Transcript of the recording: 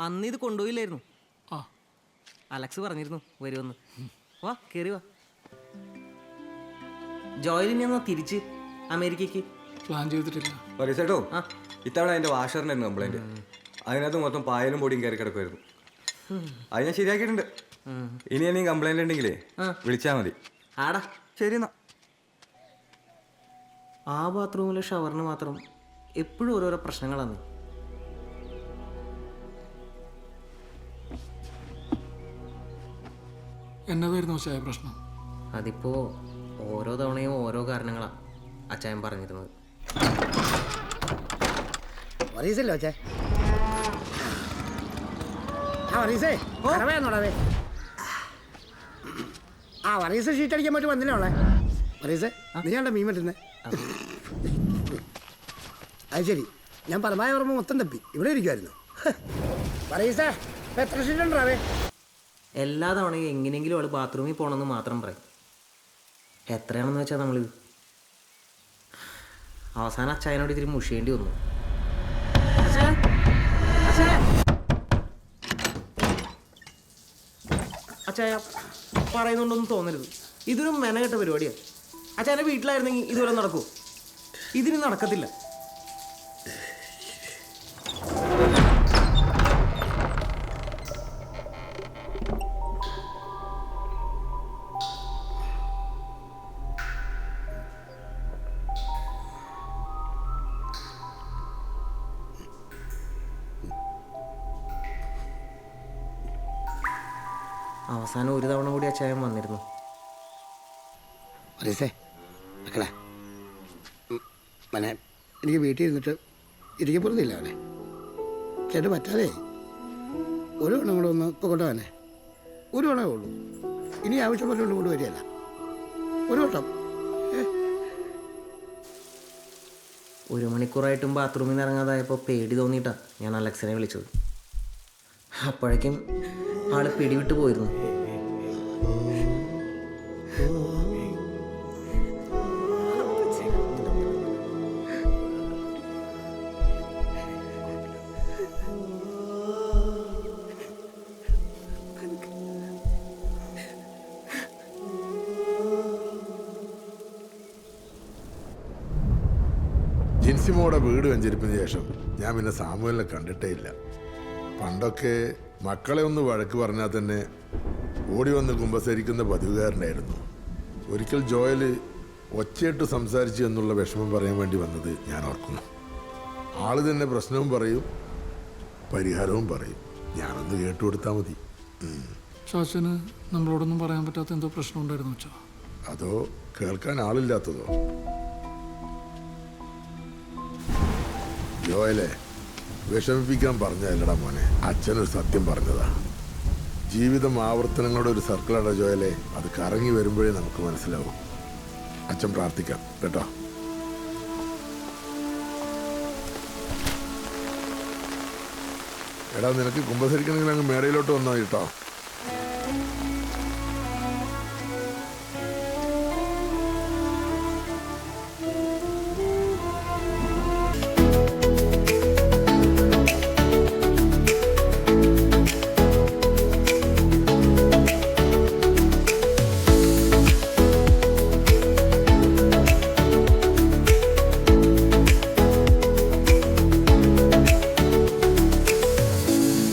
അന്ന് ഇത് കൊണ്ടുപോയില്ലായിരുന്നു. ആ അലക്സ് പറഞ്ഞിരുന്നു വരുമെന്ന്. വാ കയറി വാ. ജോയലിനെ എന്നാ തിരിച്ച് അമേരിക്കക്ക് പ്ലാൻ ചെയ്തിട്ടില്ല. പറയട്ടോ, ഇത്തവണ എൻ്റെ വാഷറിനായിരുന്നു കംപ്ലൈൻറ്റ്. അതിനകത്ത് മൊത്തം പായലും പൊടിയും കയറി കിടക്കുമായിരുന്നു. അത് ഞാൻ ശരിയാക്കിയിട്ടുണ്ട്. ഇനി എന്തെങ്കിലും കംപ്ലൈൻറ്റ് ഉണ്ടെങ്കിലേ വിളിച്ചാൽ മതി. ആടാ ശരി എന്നാ. ആ ബാത്റൂമിലെ ഷവറിന് മാത്രം എപ്പോഴും ഓരോരോ പ്രശ്നങ്ങളാണ്. എന്നതായിരുന്നു ചായ പ്രശ്നം? അതിപ്പോ ഓരോ തവണയും ഓരോ കാരണങ്ങളാണ് അച്ചായൻ പറഞ്ഞിരുന്നത്. വറീസല്ലോ അച്ഛേ. ആ വറീസേ കടവയെന്നോടവേ. ആ വറീസ് ഷീറ്റ് അടിക്കാൻ പറ്റും വന്നില്ലേ ഉള്ളേ? വറീസേ നീയാണ്ട മീൻ പറ്റുന്നേ. അത് ശരി, ഞാൻ പരമായ ഓർമ്മ മൊത്തം തപ്പി ഇവിടെ ഇരിക്കുമായിരുന്നു. വറീസേ എത്ര ഷീറ്റ് ഉണ്ടാവേ? എല്ലാ തവണയും എങ്ങനെയെങ്കിലും അവൾ ബാത്റൂമിൽ പോകണമെന്ന് മാത്രം പറയും. എത്രയാണെന്ന് വെച്ചാൽ നമ്മളിത് അവസാനം അച്ചായനോട് ഇതിരി മുഷിയേണ്ടി വന്നു. അച്ചായ പറയുന്നുണ്ടൊന്നും തോന്നരുത്, ഇതൊരു മെനകെട്ട പരിപാടിയാണ്. അച്ചായൻ്റെ വീട്ടിലായിരുന്നെങ്കിൽ ഇതുപോലെ നടക്കൂ, ഇതിന് നടക്കത്തില്ല. അവസാനം ഒരു തവണ കൂടി അച്ചായൻ വന്നിരുന്നു. വറീസേ മക്കളെ മനെ എനിക്ക് വീട്ടിൽ ഇരുന്നിട്ട് ഇരിക്കപ്പെടുന്നില്ല അവനെ ചേട്ടൻ പറ്റാതെ ഒരു വണ്ണം കൂടെ ഒന്ന് ഇപ്പോൾ കൊണ്ടുപോകാനേ. ഒരു വണ്ണമേ ഉള്ളൂ, ഇനി ആവശ്യം പോലെ കൊണ്ട് വരികയല്ല. ഒരു വട്ടം 1 മണിക്കൂറായിട്ടും ബാത്റൂമിൽ നിന്ന് ഇറങ്ങാതായപ്പോൾ പേടി തോന്നിയിട്ടാണ് ഞാൻ അലക്സിനെ വിളിച്ചത്. അപ്പോഴേക്കും ആള് പിടിവിട്ട് പോയിരുന്നു. ജിൻസിമോടെ വീട് വെഞ്ചരിപ്പിന് ശേഷം ഞാൻ പിന്നെ സാമുവലിനെ കണ്ടിട്ടേ ഇല്ല. പണ്ടൊക്കെ മക്കളെ ഒന്ന് വഴക്ക് പറഞ്ഞാൽ തന്നെ ഓടി വന്ന് കുമ്പസരിക്കുന്ന പതിവുകാരനായിരുന്നു. ഒരിക്കൽ ജോയൽ ഒച്ചയിട്ട് സംസാരിച്ചു എന്നുള്ള വിഷമം പറയാൻ വേണ്ടി വന്നത് ഞാൻ ഓർക്കുന്നു. ആള് തന്നെ പ്രശ്നവും പറയും പരിഹാരവും പറയും. ഞാനൊന്ന് കേട്ടുകൊടുത്താൽ മതി. ചാച്ചന് നമ്മളോടൊന്നും പറയാൻ പറ്റാത്ത എന്തോ പ്രശ്നം ഉണ്ടായിരുന്നു വെച്ചാ? അതോ കേൾക്കാൻ ആളില്ലാത്തതോ? ജോയലെ വിഷമിപ്പിക്കാൻ പറഞ്ഞതല്ലടാ മോനെ, അച്ഛനൊരു സത്യം പറഞ്ഞതാ. ജീവിതം ആവർത്തനങ്ങളുടെ ഒരു സർക്കിളാണ് ജോയലെ. അത് കറങ്ങി വരുമ്പോഴേ നമുക്ക് മനസ്സിലാവും. അച്ഛൻ പ്രാർത്ഥിക്കാം കേട്ടോ. എടാ നിനക്ക് കുമ്പസരിക്കണമെങ്കിൽ അങ്ങ് മേടയിലോട്ട് വന്നോ കേട്ടോ.